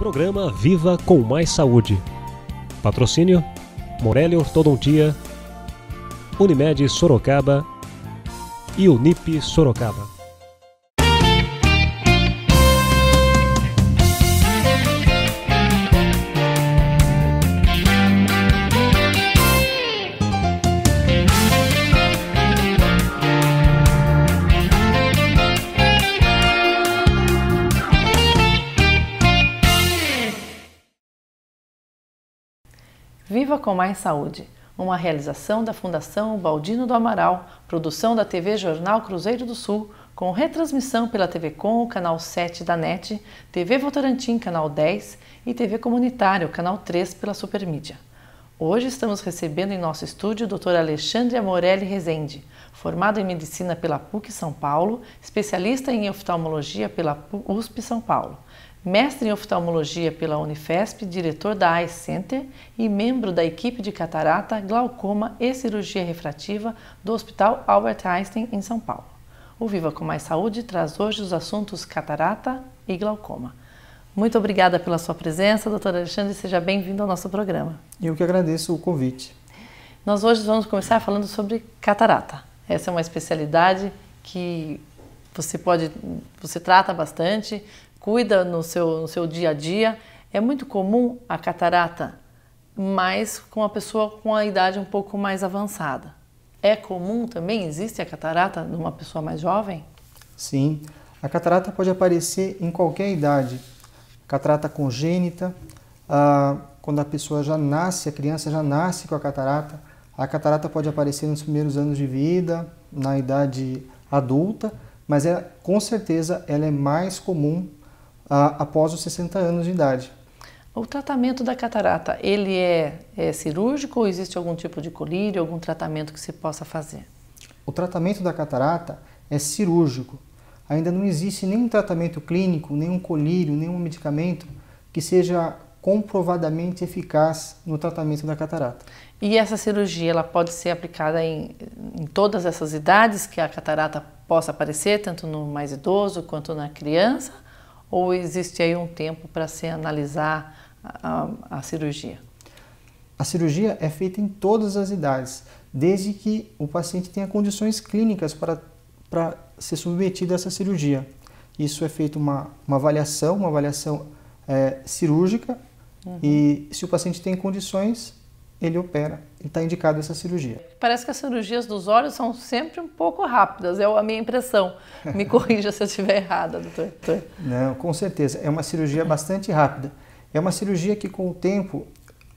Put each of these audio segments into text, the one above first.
Programa Viva com Mais Saúde. Patrocínio: Morelli Ortodontia, Unimed Sorocaba e Unip Sorocaba. Viva com Mais Saúde, uma realização da Fundação Baldino do Amaral, produção da TV Jornal Cruzeiro do Sul, com retransmissão pela TV Com, canal 7 da NET, TV Votorantim, canal 10 e TV Comunitário, canal 3 pela Supermídia. Hoje estamos recebendo em nosso estúdio o Dr. Alexandre Morelli Rezende, formado em Medicina pela PUC São Paulo, especialista em oftalmologia pela USP São Paulo, mestre em oftalmologia pela Unifesp, diretor da Eye Center e membro da equipe de catarata, glaucoma e cirurgia refrativa do Hospital Albert Einstein, em São Paulo. O Viva com Mais Saúde traz hoje os assuntos catarata e glaucoma. Muito obrigada pela sua presença, doutor Alexandre, seja bem-vindo ao nosso programa. Eu que agradeço o convite. Nós hoje vamos começar falando sobre catarata. Essa é uma especialidade que você trata bastante, cuida no seu dia a dia. É muito comum a catarata, mas com a pessoa com a idade um pouco mais avançada. É comum também? Existe a catarata numa pessoa mais jovem? Sim, a catarata pode aparecer em qualquer idade. Catarata congênita, quando a pessoa já nasce, a criança já nasce com a catarata pode aparecer nos primeiros anos de vida, na idade adulta, mas com certeza ela é mais comum após os 60 anos de idade. O tratamento da catarata, ele é cirúrgico ou existe algum tipo de colírio, algum tratamento que se possa fazer? O tratamento da catarata é cirúrgico. Ainda não existe nenhum tratamento clínico, nenhum colírio, nenhum medicamento que seja comprovadamente eficaz no tratamento da catarata. E essa cirurgia, ela pode ser aplicada em todas essas idades que a catarata possa aparecer, tanto no mais idoso quanto na criança? Ou existe aí um tempo para se analisar a cirurgia? A cirurgia é feita em todas as idades, desde que o paciente tenha condições clínicas para ser submetido a essa cirurgia. Isso é feito uma avaliação cirúrgica, e se o paciente tem condições, ele opera, ele está indicado essa cirurgia. Parece que as cirurgias dos olhos são sempre um pouco rápidas, é a minha impressão. Me corrija se eu estiver errada, doutor. Não, com certeza, é uma cirurgia bastante rápida. É uma cirurgia que com o tempo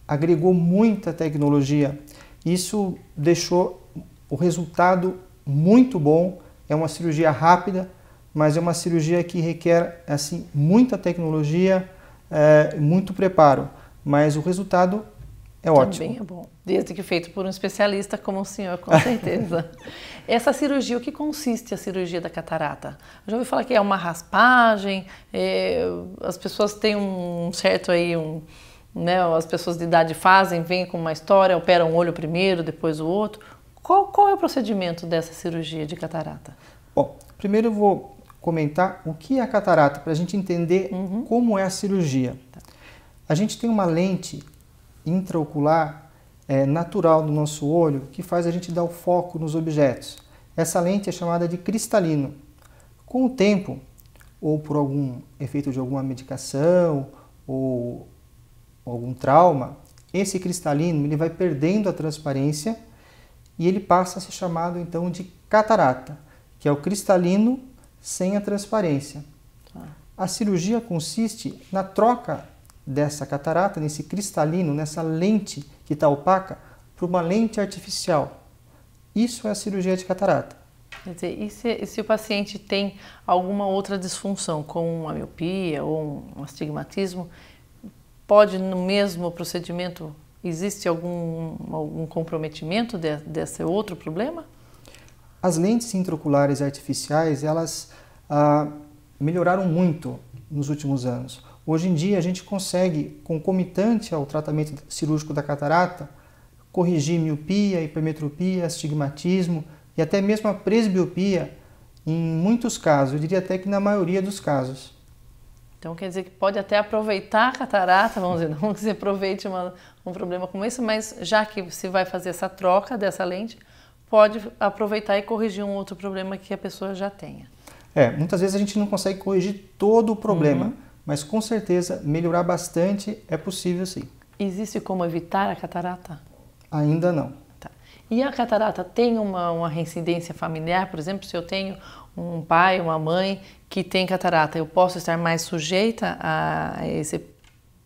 agregou muita tecnologia. Isso deixou o resultado muito bom. É uma cirurgia rápida, mas é uma cirurgia que requer assim, muita tecnologia, muito preparo. Mas o resultado é ótimo. Também é bom, desde que feito por um especialista como o senhor, com certeza. Essa cirurgia, o que consiste a cirurgia da catarata? Eu já ouvi falar que é uma raspagem, as pessoas têm um certo aí, as pessoas de idade vêm com uma história, operam um olho primeiro, depois o outro. Qual é o procedimento dessa cirurgia de catarata? Bom, primeiro eu vou comentar o que é a catarata, para a gente entender como é a cirurgia. Tá. A gente tem uma lente intraocular natural do nosso olho que faz a gente dar o foco nos objetos. Essa lente é chamada de cristalino. Com o tempo, ou por algum efeito de alguma medicação ou algum trauma, esse cristalino ele vai perdendo a transparência e ele passa a ser chamado então de catarata, que é o cristalino sem a transparência. A cirurgia consiste na troca dessa catarata, nesse cristalino, nessa lente que está opaca, para uma lente artificial. Isso é a cirurgia de catarata. Quer dizer, e se o paciente tem alguma outra disfunção, como uma miopia ou um astigmatismo, pode no mesmo procedimento, existe algum comprometimento desse outro problema? As lentes intraoculares artificiais, elas melhoraram muito nos últimos anos. Hoje em dia a gente consegue, concomitante ao tratamento cirúrgico da catarata, corrigir miopia, hipermetropia, astigmatismo e até mesmo a presbiopia em muitos casos, eu diria até que na maioria dos casos. Então quer dizer que pode até aproveitar a catarata, vamos dizer, não que você aproveite um problema como esse, mas já que você vai fazer essa troca dessa lente, pode aproveitar e corrigir um outro problema que a pessoa já tenha. Muitas vezes a gente não consegue corrigir todo o problema, mas com certeza melhorar bastante é possível sim. Existe como evitar a catarata? Ainda não. Tá. E a catarata tem uma reincidência familiar? Por exemplo, se eu tenho um pai, uma mãe que tem catarata, eu posso estar mais sujeita a esse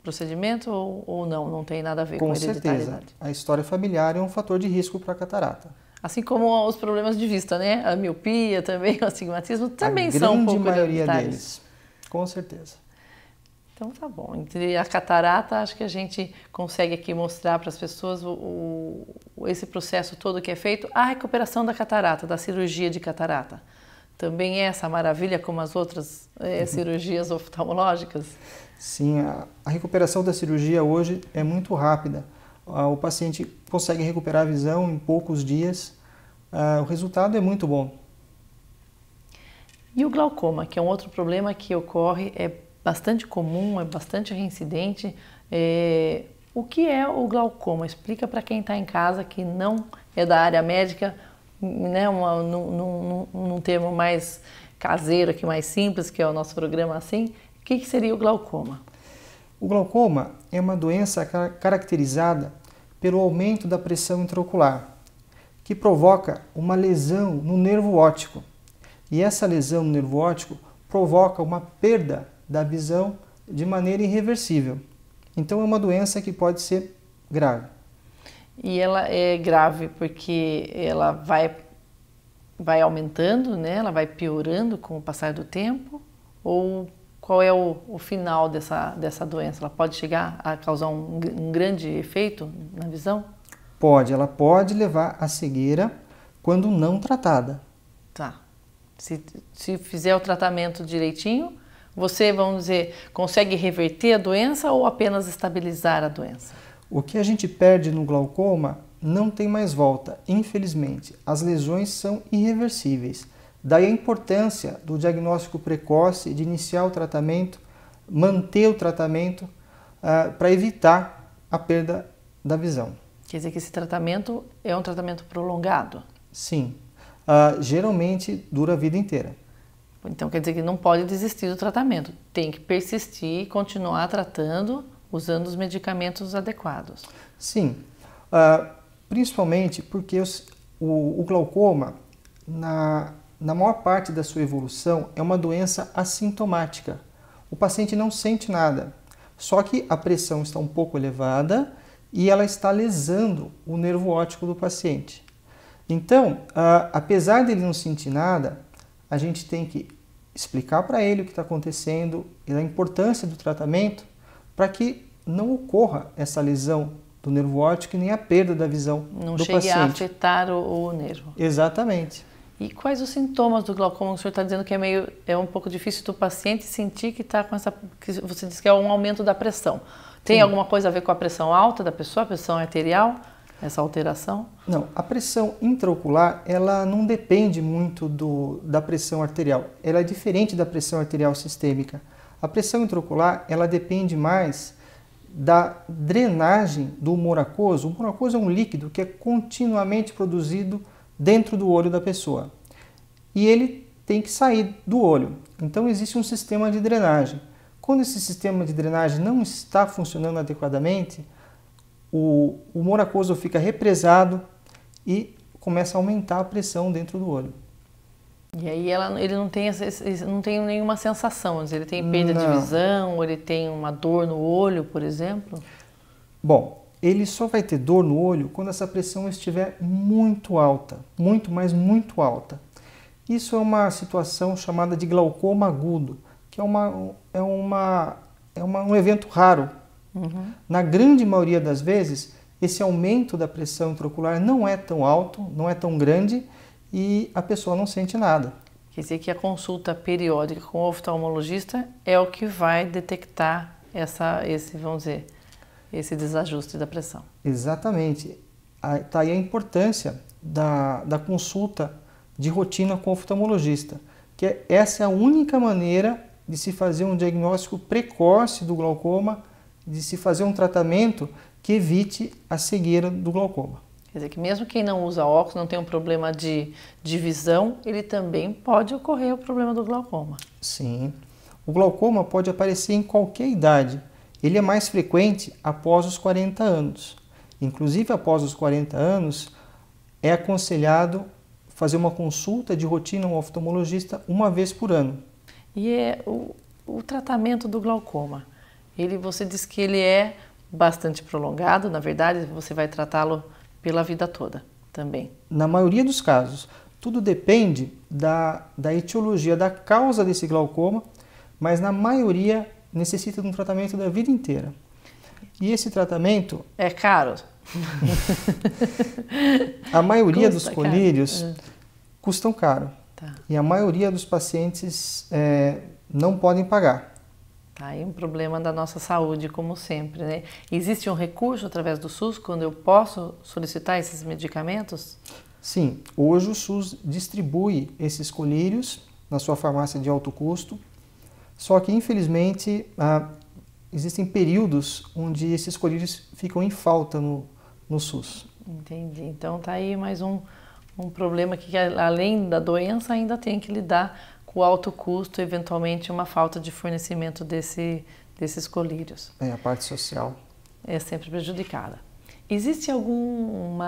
procedimento ou não? Não tem nada a ver com hereditariedade? Com certeza. A história familiar é um fator de risco para a catarata. Assim como os problemas de vista, né? A miopia também, o astigmatismo também são um pouco hereditários. A grande maioria hereditários. deles, com certeza. Então tá bom. Entre a catarata, acho que a gente consegue aqui mostrar para as pessoas esse processo todo que é feito. A recuperação da catarata, da cirurgia de catarata. Também é essa maravilha como as outras cirurgias oftalmológicas? Sim, a recuperação da cirurgia hoje é muito rápida. O paciente consegue recuperar a visão em poucos dias. O resultado é muito bom. E o glaucoma, que é um outro problema que ocorre, é bastante comum, é bastante reincidente. O que é o glaucoma? Explica para quem está em casa que não é da área médica, né, num termo mais caseiro, aqui, mais simples, que é o nosso programa assim. O que seria o glaucoma? O glaucoma é uma doença caracterizada pelo aumento da pressão intraocular, que provoca uma lesão no nervo óptico. E essa lesão no nervo óptico provoca uma perda da visão de maneira irreversível. Então é uma doença que pode ser grave. E ela é grave porque ela vai aumentando, né? Ela vai piorando com o passar do tempo? Ou qual é o final dessa doença? Ela pode chegar a causar um grande efeito na visão? Pode, ela pode levar à cegueira quando não tratada. Tá. Se fizer o tratamento direitinho, você, vamos dizer, consegue reverter a doença ou apenas estabilizar a doença? O que a gente perde no glaucoma não tem mais volta, infelizmente. As lesões são irreversíveis. Daí a importância do diagnóstico precoce, de iniciar o tratamento, manter o tratamento para evitar a perda da visão. Quer dizer que esse tratamento é um tratamento prolongado? Sim. Geralmente dura a vida inteira. Então quer dizer que não pode desistir do tratamento. Tem que persistir e continuar tratando usando os medicamentos adequados. Sim. Principalmente porque o glaucoma, na maior parte da sua evolução, é uma doença assintomática. O paciente não sente nada, só que a pressão está um pouco elevada e ela está lesando o nervo óptico do paciente. Então, apesar dele não sentir nada, a gente tem que explicar para ele o que está acontecendo e a importância do tratamento para que não ocorra essa lesão do nervo óptico e nem a perda da visão do paciente. Não chegue a afetar o nervo. Exatamente. E quais os sintomas do glaucoma? O senhor está dizendo que é um pouco difícil do paciente sentir que está com essa... que você disse que é um aumento da pressão. Tem Sim. Alguma coisa a ver com a pressão alta da pessoa, a pressão arterial, essa alteração? Não, a pressão intraocular, ela não depende muito da pressão arterial. Ela é diferente da pressão arterial sistêmica. A pressão intraocular, ela depende mais da drenagem do humor aquoso. O humor aquoso é um líquido que é continuamente produzido dentro do olho da pessoa. E ele tem que sair do olho. Então existe um sistema de drenagem. Quando esse sistema de drenagem não está funcionando adequadamente, o humor aquoso fica represado e começa a aumentar a pressão dentro do olho. E aí ele não tem nenhuma sensação, ele tem perda de visão, ou ele tem uma dor no olho, por exemplo? Bom, ele só vai ter dor no olho quando essa pressão estiver muito alta, muito alta. Isso é uma situação chamada de glaucoma agudo, que é um evento raro. Uhum. Na grande maioria das vezes, esse aumento da pressão intraocular não é tão alto, não é tão grande e a pessoa não sente nada. Quer dizer que a consulta periódica com o oftalmologista é o que vai detectar esse desajuste da pressão. Exatamente. Está aí a importância da consulta de rotina com o oftalmologista, que essa é a única maneira de se fazer um diagnóstico precoce do glaucoma, de se fazer um tratamento que evite a cegueira do glaucoma. Quer dizer que mesmo quem não usa óculos, não tem um problema de visão, ele também pode ocorrer o problema do glaucoma. Sim. O glaucoma pode aparecer em qualquer idade. Ele é mais frequente após os 40 anos. Inclusive, após os 40 anos, é aconselhado fazer uma consulta de rotina a um oftalmologista uma vez por ano. E o tratamento do glaucoma, você diz que ele é bastante prolongado, na verdade, você vai tratá-lo pela vida toda também. Na maioria dos casos, tudo depende da etiologia, da causa desse glaucoma, mas na maioria necessita de um tratamento da vida inteira. E esse tratamento... É caro? A maioria dos colírios custam caro. Tá. E a maioria dos pacientes não podem pagar. Tá aí um problema da nossa saúde, como sempre, né? Existe um recurso através do SUS quando eu posso solicitar esses medicamentos? Sim, hoje o SUS distribui esses colírios na sua farmácia de alto custo, só que infelizmente existem períodos onde esses colírios ficam em falta no SUS. Entendi. Então tá aí mais um problema que além da doença ainda tem que lidar com o alto custo, eventualmente uma falta de fornecimento desses colírios. A parte social. É sempre prejudicada. Existe algum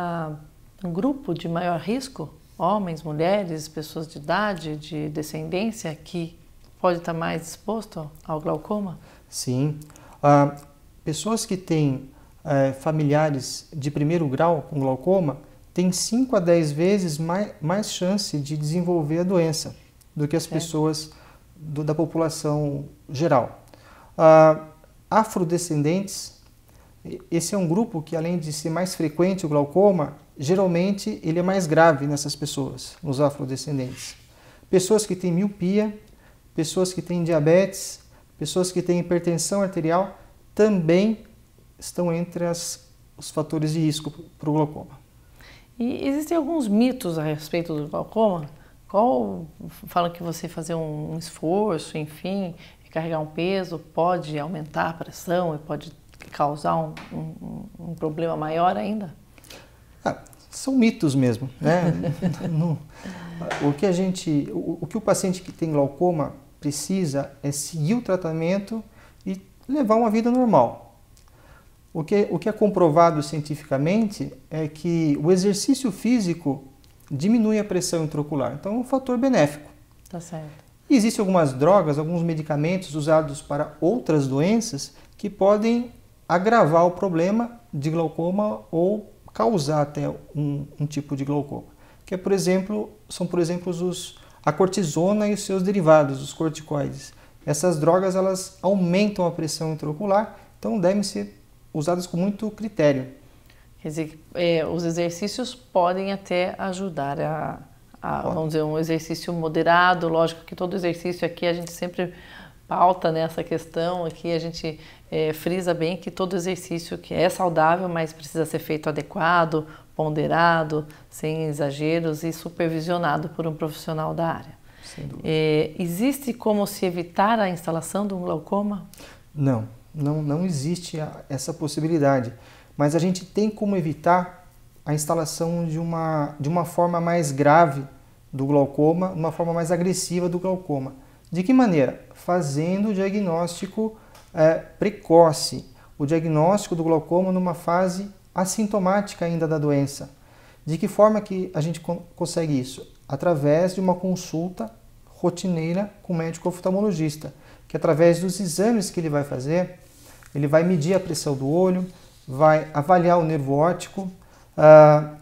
grupo de maior risco? Homens, mulheres, pessoas de idade, de descendência, que pode estar mais exposto ao glaucoma? Sim. Pessoas que têm familiares de primeiro grau com glaucoma têm 5 a 10 vezes mais chance de desenvolver a doença do que as pessoas da população geral. Afrodescendentes, esse é um grupo que, além de ser mais frequente o glaucoma, geralmente ele é mais grave nessas pessoas, nos afrodescendentes. Pessoas que têm miopia, pessoas que têm diabetes, pessoas que têm hipertensão arterial, também estão entre os fatores de risco para o glaucoma. E existem alguns mitos a respeito do glaucoma? Falam que você fazer um esforço, enfim, carregar um peso pode aumentar a pressão e pode causar um problema maior ainda? São mitos mesmo, né? O que o paciente que tem glaucoma precisa é seguir o tratamento e levar uma vida normal. O que é comprovado cientificamente é que o exercício físico diminui a pressão intraocular. Então, é um fator benéfico. Tá certo. E existem algumas drogas, alguns medicamentos usados para outras doenças que podem agravar o problema de glaucoma ou causar até um tipo de glaucoma. Que são, por exemplo, a cortisona e os seus derivados, os corticoides. Essas drogas elas aumentam a pressão intraocular, então devem ser usadas com muito critério. Quer dizer, os exercícios podem até ajudar vamos dizer, um exercício moderado. Lógico que todo exercício aqui a gente sempre pauta nessa questão, aqui a gente frisa bem que todo exercício que é saudável, mas precisa ser feito adequado, ponderado, sem exageros e supervisionado por um profissional da área. Sem dúvida. Existe como se evitar a instalação de um glaucoma? Não existe essa possibilidade. Mas a gente tem como evitar a instalação de uma forma mais grave do glaucoma, uma forma mais agressiva do glaucoma. De que maneira? Fazendo o diagnóstico precoce, o diagnóstico do glaucoma numa fase assintomática ainda da doença. De que forma que a gente consegue isso? Através de uma consulta rotineira com o médico oftalmologista, que através dos exames que ele vai fazer, ele vai medir a pressão do olho, vai avaliar o nervo óptico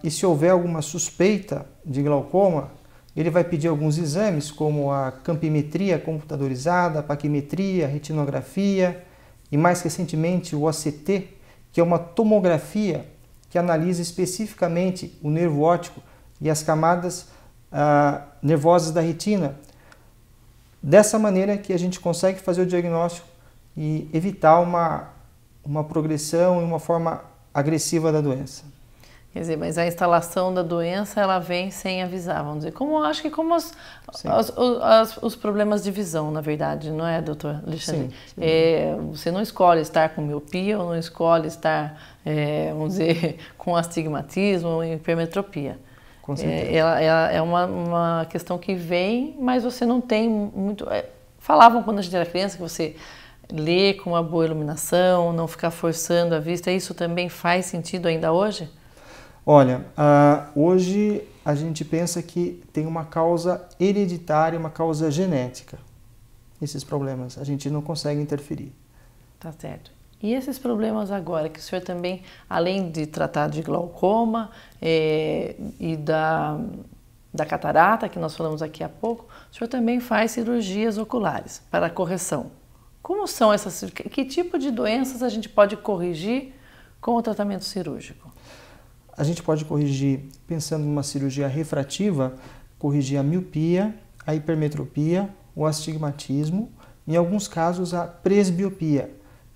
e se houver alguma suspeita de glaucoma, ele vai pedir alguns exames como a campimetria computadorizada, a paquimetria, a retinografia e mais recentemente o OCT, que é uma tomografia que analisa especificamente o nervo óptico e as camadas nervosas da retina. Dessa maneira que a gente consegue fazer o diagnóstico e evitar uma progressão e uma forma agressiva da doença. Quer dizer, mas a instalação da doença, ela vem sem avisar, vamos dizer. Acho que como os problemas de visão, na verdade, não é, doutor Alexandre? Sim. Você não escolhe estar com miopia ou não escolhe estar, vamos dizer, com astigmatismo ou hipermetropia. Com certeza. É uma questão que vem, mas você não tem muito... falavam quando a gente era criança que você lê com uma boa iluminação, não ficar forçando a vista. Isso também faz sentido ainda hoje? Olha, hoje a gente pensa que tem uma causa hereditária, uma causa genética. Esses problemas a gente não consegue interferir. Tá certo. E esses problemas agora, que o senhor também, além de tratar de glaucoma e da catarata, que nós falamos aqui há pouco, o senhor também faz cirurgias oculares para correção. Como são essas? Que tipo de doenças a gente pode corrigir com o tratamento cirúrgico? A gente pode corrigir, pensando numa cirurgia refrativa, corrigir a miopia, a hipermetropia, o astigmatismo, em alguns casos a presbiopia,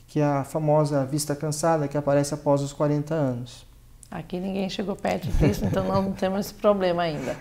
que é a famosa vista cansada que aparece após os 40 anos. Aqui ninguém chegou perto disso, então nós não temos esse problema ainda.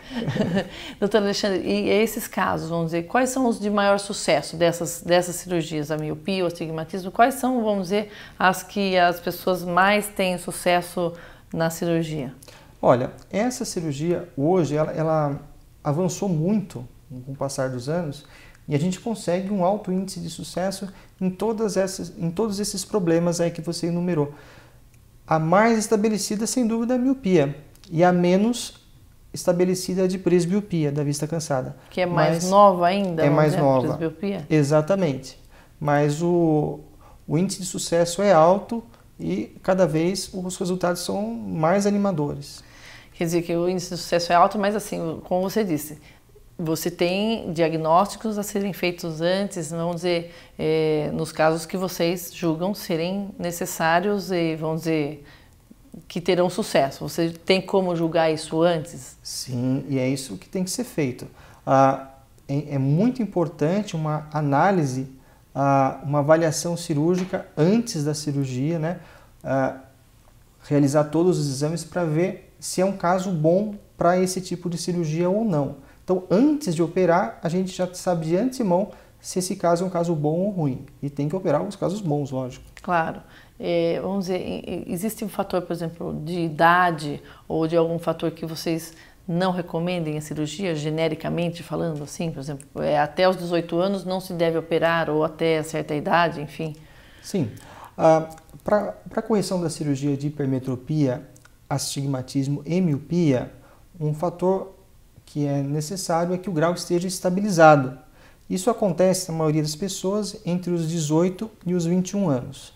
Doutor Alexandre, e esses casos, vamos dizer, quais são os de maior sucesso dessas cirurgias, a miopia, o astigmatismo, quais são, vamos dizer, as que as pessoas mais têm sucesso na cirurgia? Olha, essa cirurgia hoje, ela avançou muito com o passar dos anos e a gente consegue um alto índice de sucesso em todos esses problemas aí que você enumerou. A mais estabelecida, sem dúvida, é a miopia e a menos estabelecida é a de presbiopia, da vista cansada. Que é mais nova ainda? É mais nova. Presbiopia? Exatamente. Mas o índice de sucesso é alto e cada vez os resultados são mais animadores. Quer dizer que o índice de sucesso é alto, mas assim, como você disse, você tem diagnósticos a serem feitos antes, vamos dizer, nos casos que vocês julgam serem necessários e, vamos dizer, que terão sucesso. Você tem como julgar isso antes? Sim, e é isso que tem que ser feito. É muito importante uma análise, uma avaliação cirúrgica antes da cirurgia, né? Realizar todos os exames para ver se é um caso bom para esse tipo de cirurgia ou não. Então, antes de operar, a gente já sabe de antemão se esse caso é um caso bom ou ruim. E tem que operar os casos bons, lógico. Claro. Vamos dizer, existe um fator, por exemplo, de idade ou de algum fator que vocês não recomendem a cirurgia, genericamente falando assim? Por exemplo, até os 18 anos não se deve operar ou até certa idade, enfim? Sim. Para a correção da cirurgia de hipermetropia, astigmatismo e miopia, um fator que é necessário é que o grau esteja estabilizado. Isso acontece na maioria das pessoas entre os 18 e os 21 anos.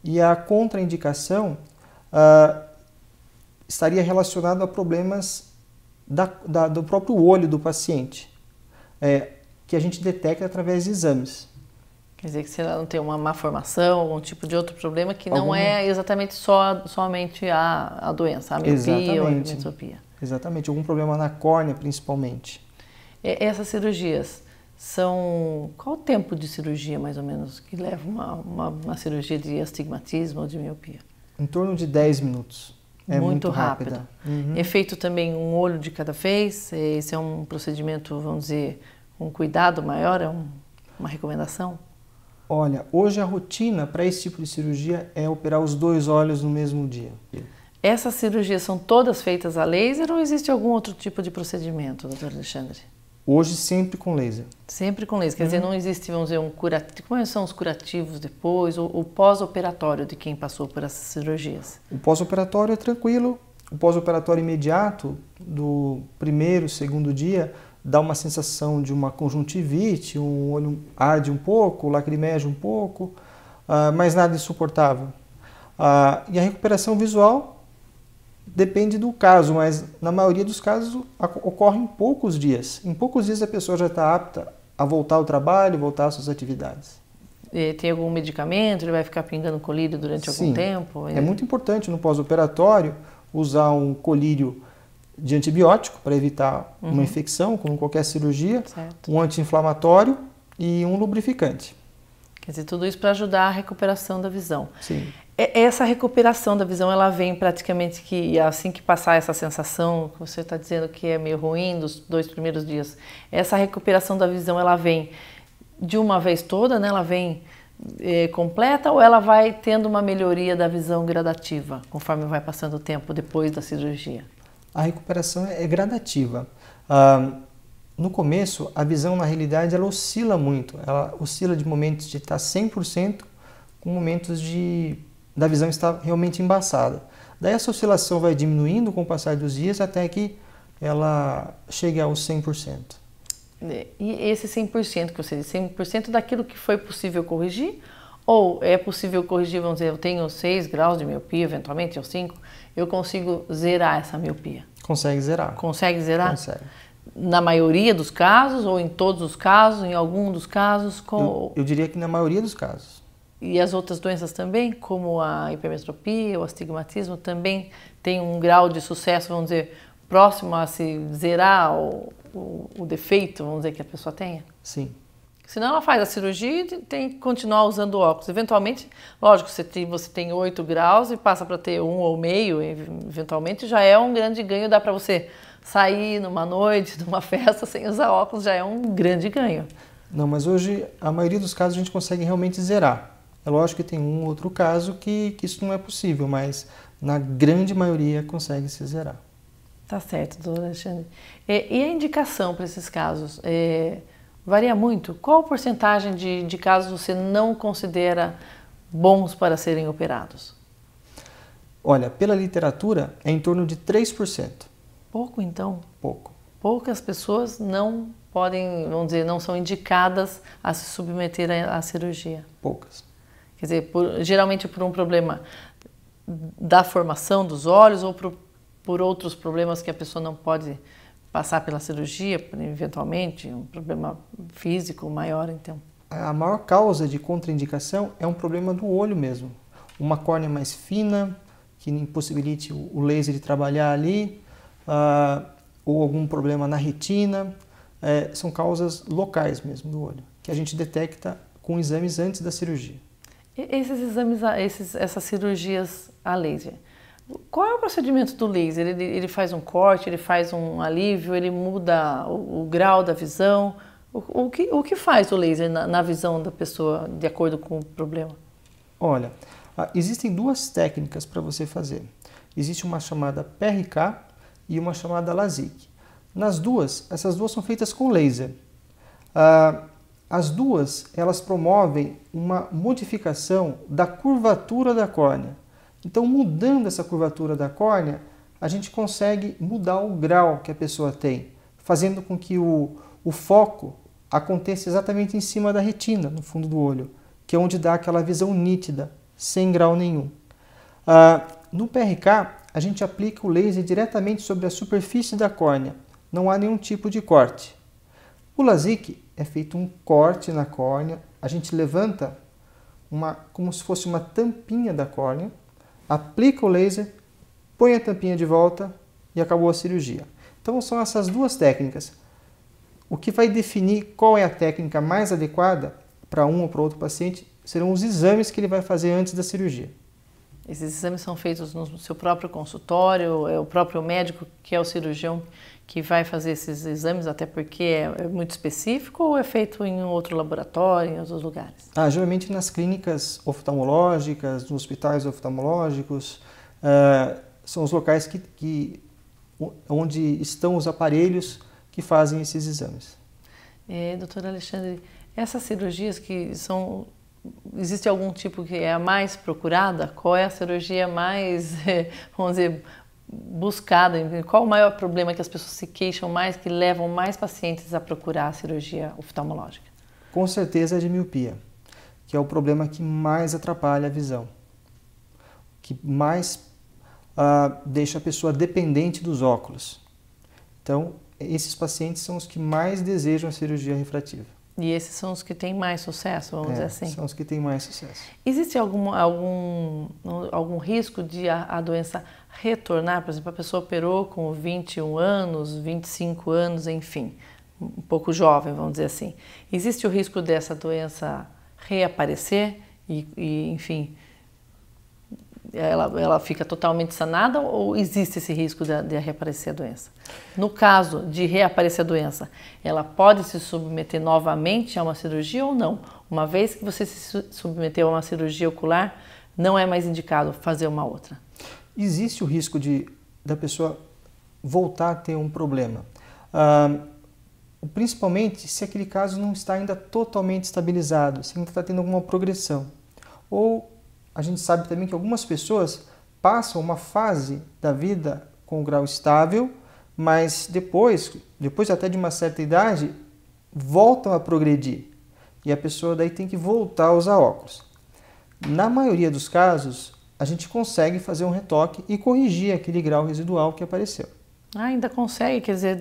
E a contraindicação estaria relacionada a problemas do próprio olho do paciente, que a gente detecta através de exames. Quer dizer que se ela não tem uma má formação, algum tipo de outro problema que não é exatamente somente a doença, a miopia ou a hipermetropia. Exatamente, algum problema na córnea principalmente. Essas cirurgias são... Qual o tempo de cirurgia, mais ou menos, que leva uma cirurgia de astigmatismo ou de miopia? Em torno de 10 minutos. É muito rápida. Uhum. É feito também um olho de cada vez? Esse é um procedimento, vamos dizer, um cuidado maior? É uma recomendação? Olha, hoje a rotina para esse tipo de cirurgia é operar os 2 olhos no mesmo dia. Essas cirurgias são todas feitas a laser ou existe algum outro tipo de procedimento, doutor Alexandre? Hoje sempre com laser. Sempre com laser, quer dizer, não existe, vamos dizer, um curativo. Como são os curativos depois, o pós-operatório de quem passou por essas cirurgias? O pós-operatório é tranquilo, o pós-operatório imediato do primeiro, segundo dia, dá uma sensação de uma conjuntivite, um olho arde um pouco, lacrimeja um pouco, mas nada insuportável. E a recuperação visual depende do caso, mas na maioria dos casos ocorre em poucos dias. Em poucos dias a pessoa já está apta a voltar ao trabalho, voltar às suas atividades. Tem algum medicamento? Ele vai ficar pingando colírio durante algum tempo? É muito importante no pós-operatório usar um colírio de antibiótico para evitar uma infecção, como qualquer cirurgia, um anti-inflamatório e um lubrificante. Quer dizer, tudo isso para ajudar a recuperação da visão. Sim. Essa recuperação da visão, ela vem praticamente que assim que passar essa sensação, que você está dizendo que é meio ruim dos 2 primeiros dias, essa recuperação da visão, ela vem de uma vez toda, né? Ela vem completa ou ela vai tendo uma melhoria da visão gradativa, conforme vai passando o tempo depois da cirurgia? A recuperação é gradativa. No começo, a visão, na realidade, ela oscila muito. Ela oscila de momentos de estar 100% com momentos da visão estar realmente embaçada. Daí essa oscilação vai diminuindo com o passar dos dias até que ela chegue aos 100%. E esse 100% que você disse, 100% daquilo que foi possível corrigir? Ou é possível corrigir, vamos dizer, eu tenho 6 graus de miopia, eventualmente, ou 5, eu consigo zerar essa miopia? Consegue zerar. Consegue zerar? Consegue. Na maioria dos casos, ou em todos os casos, em algum dos casos? Eu diria que na maioria dos casos. E as outras doenças também, como a hipermetropia, o astigmatismo, também tem um grau de sucesso, vamos dizer, próximo a se zerar o defeito, vamos dizer, que a pessoa tenha? Sim. Senão ela faz a cirurgia e tem que continuar usando óculos. Eventualmente, lógico, você tem 8 graus e passa para ter 1 ou meio, eventualmente já é um grande ganho, dá para você sair numa noite, numa festa sem usar óculos, já é um grande ganho. Não, mas hoje a maioria dos casos a gente consegue realmente zerar. É lógico que tem um outro caso que isso não é possível, mas na grande maioria consegue se zerar. Tá certo, doutor Alexandre. E a indicação para esses casos? Varia muito? Qual porcentagem de casos você não considera bons para serem operados? Olha, pela literatura é em torno de 3%. Pouco, então? Pouco. Poucas pessoas não podem, vamos dizer, não são indicadas a se submeter à cirurgia. Poucas. Quer dizer, geralmente por um problema da formação dos olhos ou por outros problemas que a pessoa não pode passar pela cirurgia, eventualmente, um problema físico maior, então. A maior causa de contraindicação é um problema do olho mesmo. Uma córnea mais fina, que impossibilite o laser de trabalhar ali, ou algum problema na retina, são causas locais mesmo do olho, que a gente detecta com exames antes da cirurgia. Esses exames, essas cirurgias a laser, qual é o procedimento do laser? Ele faz um corte, ele faz um alívio, ele muda o grau da visão? O que faz o laser na visão da pessoa de acordo com o problema? Olha, existem 2 técnicas para você fazer. Existe uma chamada PRK e uma chamada LASIK. Essas duas são feitas com laser. As duas, elas promovem uma modificação da curvatura da córnea. Então, mudando essa curvatura da córnea, a gente consegue mudar o grau que a pessoa tem, fazendo com que o foco aconteça exatamente em cima da retina, no fundo do olho, que é onde dá aquela visão nítida, sem grau nenhum. No PRK, a gente aplica o laser diretamente sobre a superfície da córnea, não há nenhum tipo de corte. O LASIK é feito um corte na córnea, a gente levanta como se fosse uma tampinha da córnea, aplica o laser, põe a tampinha de volta e acabou a cirurgia. Então são essas 2 técnicas. O que vai definir qual é a técnica mais adequada para um ou para outro paciente serão os exames que ele vai fazer antes da cirurgia. Esses exames são feitos no seu próprio consultório, é o próprio médico que é o cirurgião que vai fazer esses exames, até porque é muito específico, ou é feito em outro laboratório, em outros lugares? Geralmente nas clínicas oftalmológicas, nos hospitais oftalmológicos, são os locais onde estão os aparelhos que fazem esses exames. Doutor Alexandre, essas cirurgias que são... Existe algum tipo que é a mais procurada? Qual é a cirurgia mais, vamos dizer, buscada? Qual o maior problema que as pessoas se queixam mais, que levam mais pacientes a procurar a cirurgia oftalmológica? Com certeza é de miopia, que é o problema que mais atrapalha a visão, que mais deixa a pessoa dependente dos óculos. Então, esses pacientes são os que mais desejam a cirurgia refrativa. E esses são os que têm mais sucesso, vamos dizer assim? São os que têm mais sucesso. Existe algum risco de a doença retornar? Por exemplo, a pessoa operou com 21 anos, 25 anos, enfim, um pouco jovem, vamos dizer assim. Existe o risco dessa doença reaparecer e enfim, ela fica totalmente sanada ou existe esse risco de reaparecer a doença? No caso de reaparecer a doença, ela pode se submeter novamente a uma cirurgia ou não? Uma vez que você se submeteu a uma cirurgia ocular, não é mais indicado fazer uma outra? Existe o risco da pessoa voltar a ter um problema. Principalmente se aquele caso não está ainda totalmente estabilizado, se ainda está tendo alguma progressão. Ou a gente sabe também que algumas pessoas passam uma fase da vida com o grau estável, mas depois até de uma certa idade, voltam a progredir. E a pessoa daí tem que voltar a usar óculos. Na maioria dos casos, a gente consegue fazer um retoque e corrigir aquele grau residual que apareceu. Ainda consegue, quer dizer,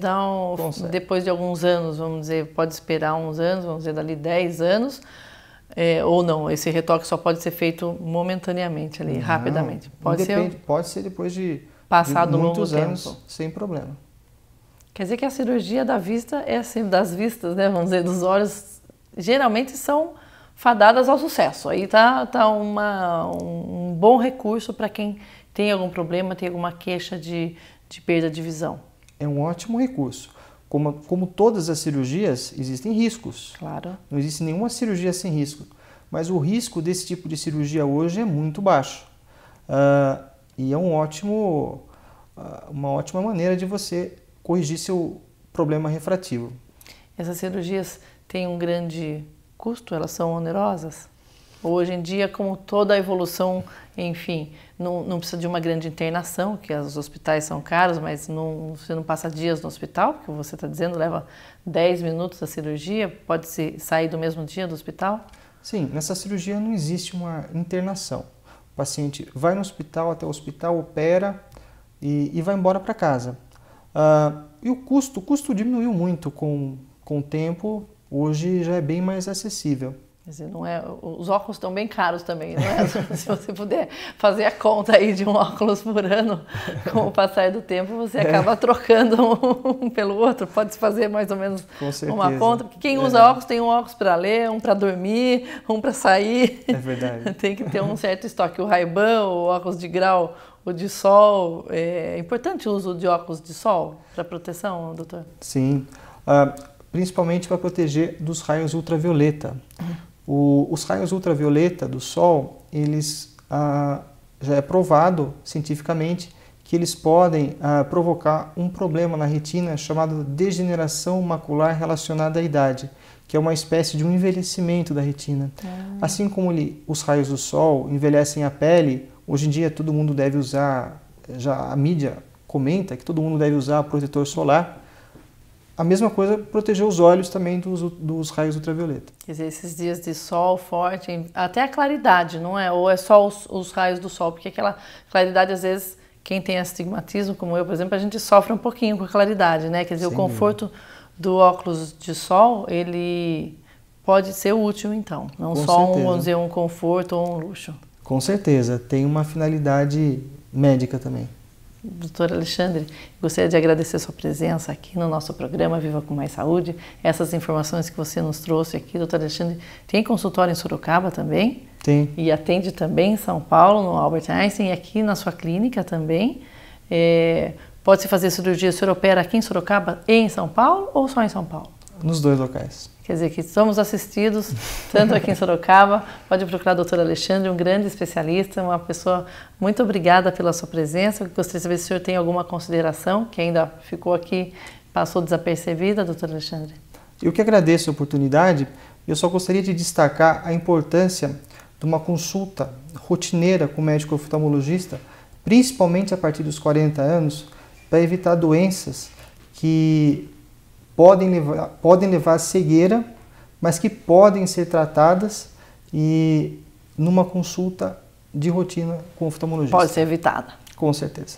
depois de alguns anos, vamos dizer, pode esperar uns anos, vamos dizer, dali 10 anos, ou não, esse retoque só pode ser feito momentaneamente ali, rapidamente. Pode ser depois de muitos anos, sem problema. Quer dizer que a cirurgia da vista é assim, das vistas, né, vamos dizer, dos olhos, geralmente são fadadas ao sucesso. Aí tá um bom recurso para quem tem algum problema, tem alguma queixa de perda de visão. É um ótimo recurso. Como todas as cirurgias, existem riscos. Claro. Não existe nenhuma cirurgia sem risco. Mas o risco desse tipo de cirurgia hoje é muito baixo. E é uma ótima maneira de você corrigir seu problema refrativo. Essas cirurgias têm um grande custo? Elas são onerosas? Hoje em dia, como toda a evolução, enfim, não precisa de uma grande internação, que os hospitais são caros, mas você não passa dias no hospital, porque você está dizendo, leva 10 minutos a cirurgia, pode sair do mesmo dia do hospital? Sim, nessa cirurgia não existe uma internação. O paciente vai no hospital, até o hospital, opera e vai embora para casa. E o custo diminuiu muito com o tempo, hoje já é bem mais acessível. Quer dizer, os óculos estão bem caros também, não é? Se você puder fazer a conta aí de um óculos por ano, com o passar do tempo, você acaba trocando um pelo outro. Pode-se fazer mais ou menos uma conta. Porque quem usa óculos tem um óculos para ler, um para dormir, um para sair. É verdade. Tem que ter um certo estoque. O Ray-Ban, o óculos de grau, o de sol. É importante o uso de óculos de sol para proteção, doutor? Sim, principalmente para proteger dos raios ultravioleta. Os raios ultravioleta do sol, já é provado cientificamente que eles podem provocar um problema na retina chamado degeneração macular relacionada à idade, que é uma espécie de um envelhecimento da retina. Assim como os raios do sol envelhecem a pele, hoje em dia todo mundo deve usar, já a mídia comenta que todo mundo deve usar protetor solar. A mesma coisa, proteger os olhos também dos raios ultravioleta. Quer dizer, esses dias de sol forte, até a claridade, não é? Ou é só os raios do sol? Porque aquela claridade, às vezes, quem tem astigmatismo, como eu, por exemplo, a gente sofre um pouquinho com a claridade, né? Quer dizer, o conforto do óculos de sol, ele pode ser útil, então. Não só vamos dizer, um conforto ou um luxo. Com certeza. Tem uma finalidade médica também. Doutor Alexandre, gostaria de agradecer a sua presença aqui no nosso programa Viva com Mais Saúde, essas informações que você nos trouxe aqui. Doutor Alexandre, tem consultório em Sorocaba também? Tem. E atende também em São Paulo, no Albert Einstein, e aqui na sua clínica também. Pode-se fazer cirurgia, o senhor opera aqui em Sorocaba e em São Paulo ou só em São Paulo? Nos dois locais. Quer dizer que somos assistidos, tanto aqui em Sorocaba, pode procurar o doutor Alexandre, um grande especialista, uma pessoa. Muito obrigada pela sua presença. Eu gostaria de saber se o senhor tem alguma consideração que ainda ficou aqui, passou desapercebida, doutor Alexandre. Eu que agradeço a oportunidade. Eu só gostaria de destacar a importância de uma consulta rotineira com o médico oftalmologista, principalmente a partir dos 40 anos, para evitar doenças que podem levar à cegueira, mas que podem ser tratadas e numa consulta de rotina com o oftalmologista. Pode ser evitada. Com certeza.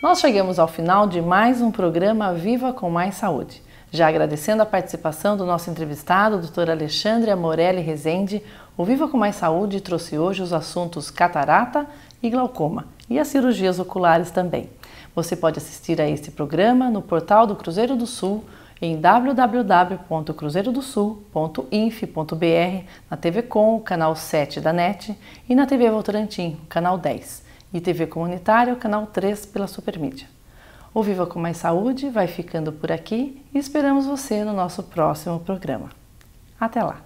Nós chegamos ao final de mais um programa Viva com Mais Saúde. Já agradecendo a participação do nosso entrevistado, o Dr. Alexandre Amorelli Rezende, o Viva com Mais Saúde trouxe hoje os assuntos catarata e glaucoma e as cirurgias oculares também. Você pode assistir a este programa no portal do Cruzeiro do Sul, em www.cruzeirodosul.inf.br, na TV Com, canal 7 da NET, e na TV Votorantim, canal 10. e TV comunitária, o canal 3 pela Supermídia. O Viva com Mais Saúde vai ficando por aqui e esperamos você no nosso próximo programa. Até lá!